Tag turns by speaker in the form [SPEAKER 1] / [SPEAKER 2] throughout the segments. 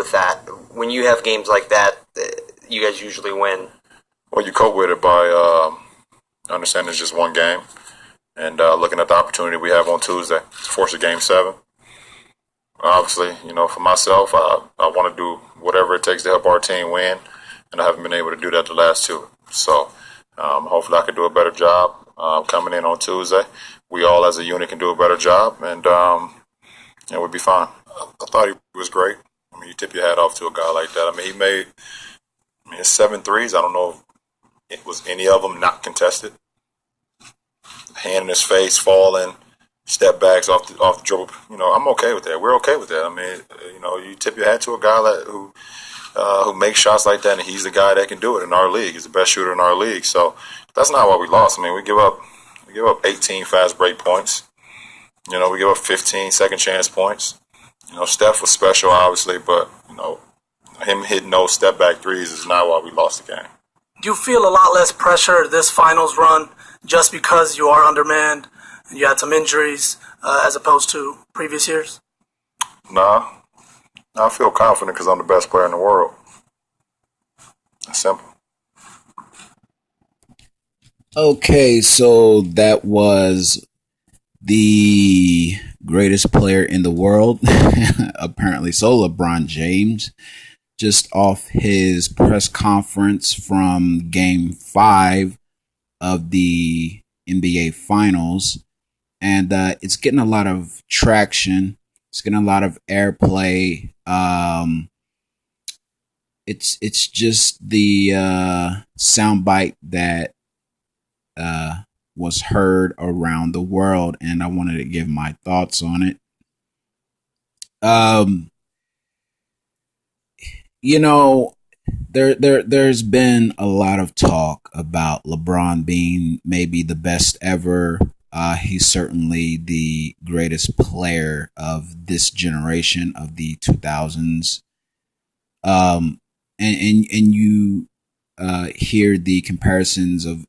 [SPEAKER 1] with that? When you have games like that, you guys usually win.
[SPEAKER 2] Well, you cope with it by understanding it's just one game and looking at the opportunity we have on Tuesday to force a game seven. Obviously, for myself, I want to do whatever it takes to help our team win, and I haven't been able to do that the last two. So hopefully I can do a better job coming in on Tuesday. We all as a unit can do a better job, and we'll be fine. I thought he was great. I mean, you tip your hat off to a guy like that. I mean, he made his 7 threes. I don't know if it was any of them not contested. Hand in his face, falling, step backs off the dribble. I'm okay with that. We're okay with that. I mean, you tip your hat to a guy who makes shots like that, and he's the guy that can do it in our league. He's the best shooter in our league. So that's not why we lost. I mean, we give up 18 fast break points. We give up 15 second chance points. Steph was special, obviously, but him hitting those step back threes is not why we lost the game.
[SPEAKER 3] Do you feel a lot less pressure this finals run just because you are undermanned and you had some injuries as opposed to previous years?
[SPEAKER 2] Nah, I feel confident because I'm the best player in the world. It's simple.
[SPEAKER 4] Okay, so that was the greatest player in the world, apparently so, LeBron James, just off his press conference from Game 5 of the NBA Finals. And it's getting a lot of traction. It's getting a lot of airplay. It's just the soundbite that was heard around the world, and I wanted to give my thoughts on it. There's been a lot of talk about LeBron being maybe the best ever. He's certainly the greatest player of this generation of the 2000s. And you hear the comparisons of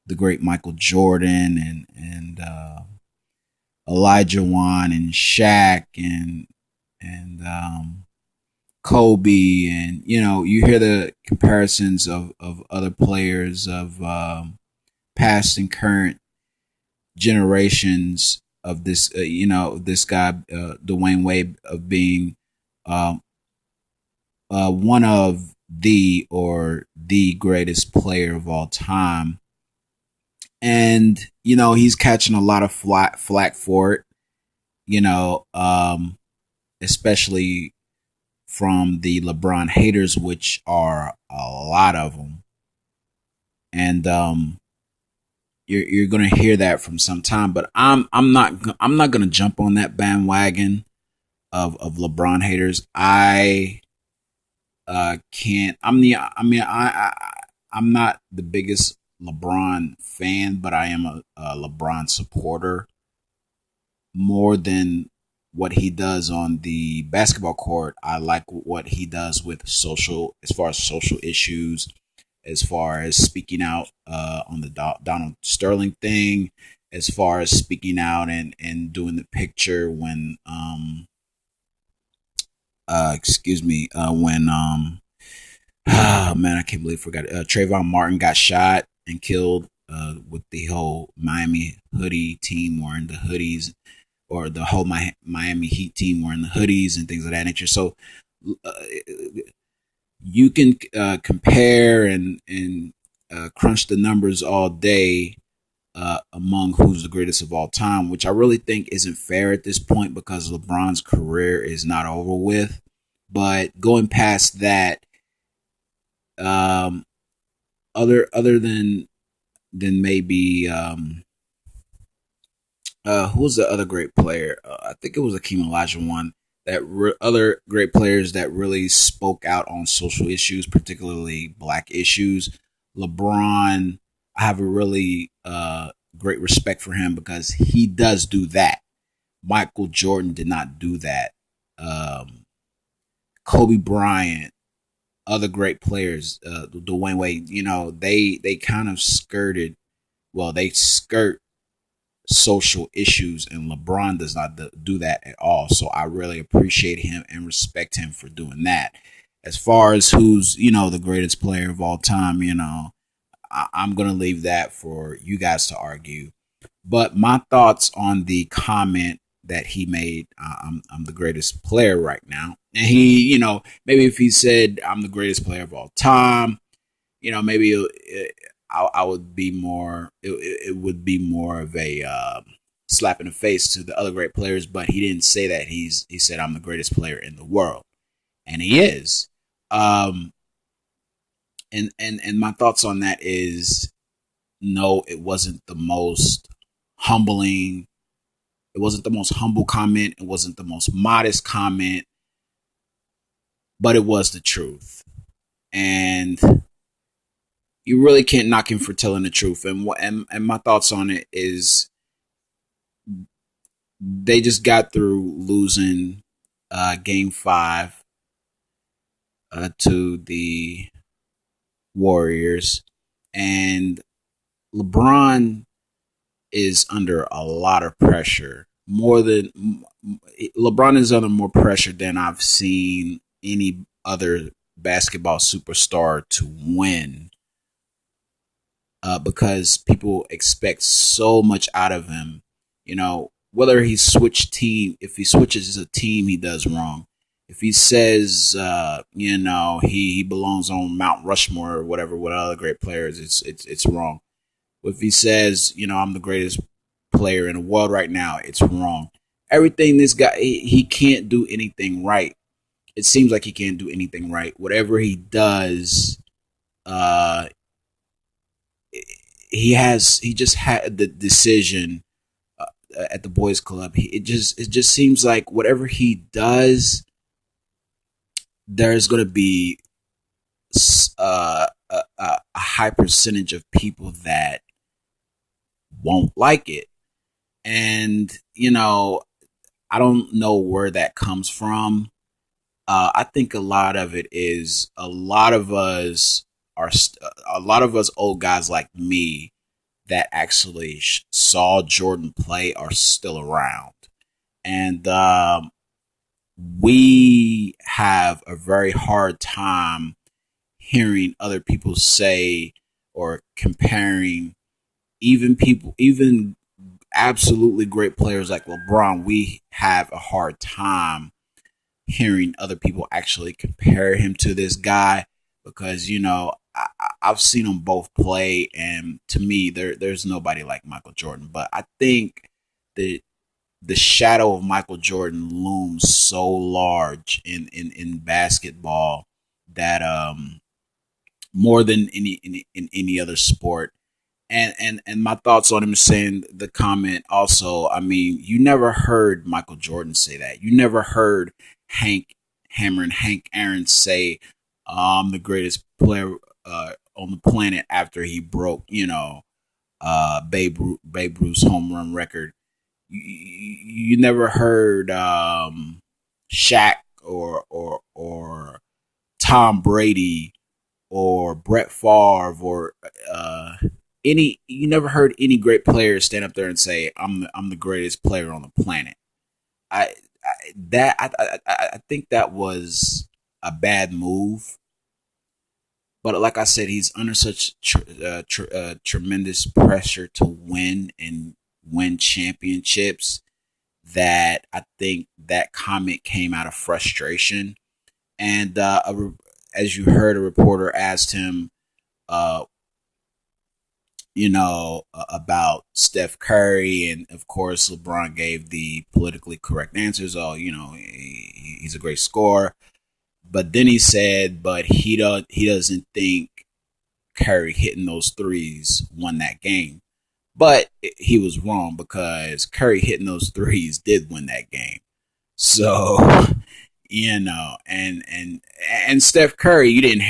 [SPEAKER 4] the great Michael Jordan and Olajuwon and Shaq and Kobe, and you hear the comparisons of other players of past and current generations of this this guy Dwayne Wade of being one of the greatest player of all time. And he's catching a lot of flack for it, especially from the LeBron haters, which are a lot of them. And you're gonna hear that from some time, but I'm not gonna jump on that bandwagon of LeBron haters. I can't. I'm not the biggest LeBron fan, but I am a LeBron supporter more than what he does on the basketball court. I like what he does with as far as social issues, as far as speaking out on the Donald Sterling thing, as far as speaking out and doing the picture when when man, I can't believe I forgot Trayvon Martin got shot and killed with the whole Miami hoodie team wearing the hoodies, or the whole Miami Heat team wearing the hoodies and things of that nature. So you can compare and crunch the numbers all day among who's the greatest of all time, which I really think isn't fair at this point because LeBron's career is not over with. But going past that, other than maybe who was the other great player? I think it was Hakeem Olajuwon. Other great players that really spoke out on social issues, particularly black issues. LeBron, I have a really great respect for him because he does do that. Michael Jordan did not do that. Kobe Bryant, other great players, Dwayne Wade, they kind of skirted. Well, they skirt social issues, and LeBron does not do that at all. So I really appreciate him and respect him for doing that. As far as who's the greatest player of all time, I'm gonna leave that for you guys to argue. But my thoughts on the comment that he made, I'm the greatest player right now, and he, maybe if he said I'm the greatest player of all time, maybe I would be more. It would be more of a slap in the face to the other great players. But he didn't say that. He said I'm the greatest player in the world, and he is. Um, and my thoughts on that is no, it wasn't the most humbling. It wasn't the most humble comment. It wasn't the most modest comment, but it was the truth. And you really can't knock him for telling the truth. And my thoughts on it is they just got through losing game 5 to the Warriors, and LeBron is under a lot of pressure. More than LeBron is under more pressure than I've seen any other basketball superstar to win, because people expect so much out of him. Whether he if he switches a team, he does wrong. If he says, he belongs on Mount Rushmore or whatever with other great players, it's wrong. If he says, I'm the greatest player in the world right now, it's wrong. Everything this guy, he can't do anything right. It seems like he can't do anything right. Whatever he does, uh, he just had the decision at the boys club. It just seems like whatever he does, there's gonna be a high percentage of people that won't like it. And I don't know where that comes from. I think a lot of it is a lot of us old guys like me that actually saw Jordan play are still around, and we have a very hard time hearing other people say or comparing even absolutely great players like LeBron. We have a hard time hearing other people actually compare him to this guy because I've seen them both play, and to me, there's nobody like Michael Jordan. But I think the the shadow of Michael Jordan looms so large in basketball that more than in any other sport. And my thoughts on him saying the comment also, I mean, you never heard Michael Jordan say that. You never heard Hank Hammer and Hank Aaron say, I'm the greatest player on the planet after he broke, Babe Ruth's home run record. You never heard Shaq or Tom Brady or Brett Favre or any. You never heard any great player stand up there and say, I'm the greatest player on the planet." I think that was a bad move. But like I said, he's under such tremendous pressure to win and win championships that I think that comment came out of frustration. And as you heard, a reporter asked him, uh, about Steph Curry, and of course, LeBron gave the politically correct answers. Oh, he's a great scorer. But then he said, but he doesn't think Curry hitting those threes won that game. But he was wrong because Curry hitting those threes did win that game. So and Steph Curry, you didn't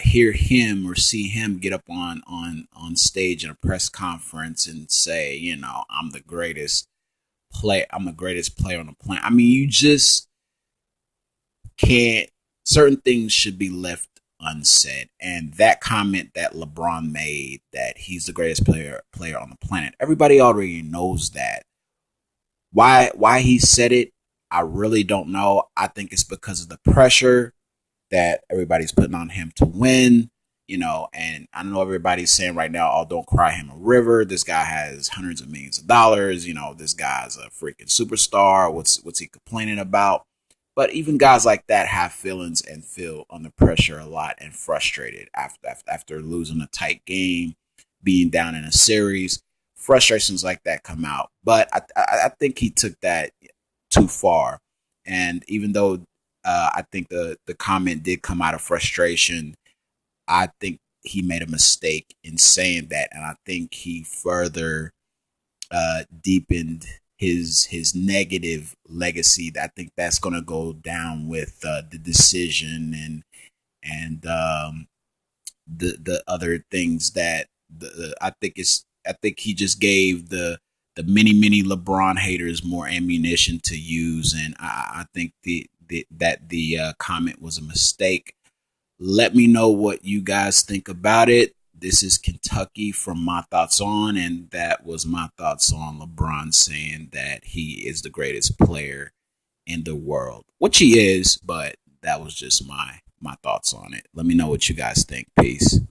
[SPEAKER 4] hear him or see him get up on stage in a press conference and say, I'm the greatest player on the planet. I mean, you just can't. Certain things should be left unsaid. And that comment that LeBron made, that he's the greatest player on the planet, everybody already knows that. Why he said it, I really don't know. I think it's because of the pressure that everybody's putting on him to win. And I know everybody's saying right now, oh, don't cry him a river. This guy has hundreds of millions of dollars. This guy's a freaking superstar. What's he complaining about? But even guys like that have feelings and feel under pressure a lot and frustrated after losing a tight game, being down in a series. Frustrations like that come out. But I think he took that too far. And even though I think the comment did come out of frustration, I think he made a mistake in saying that, and I think he further deepened his negative legacy. I think that's going to go down with the decision and the other things that I think he just gave the many LeBron haters more ammunition to use, and I think the comment was a mistake. Let me know what you guys think about it. This is Kentucky from My Thoughts On, and that was my thoughts on LeBron saying that he is the greatest player in the world, which he is, but that was just my thoughts on it. Let me know what you guys think. Peace.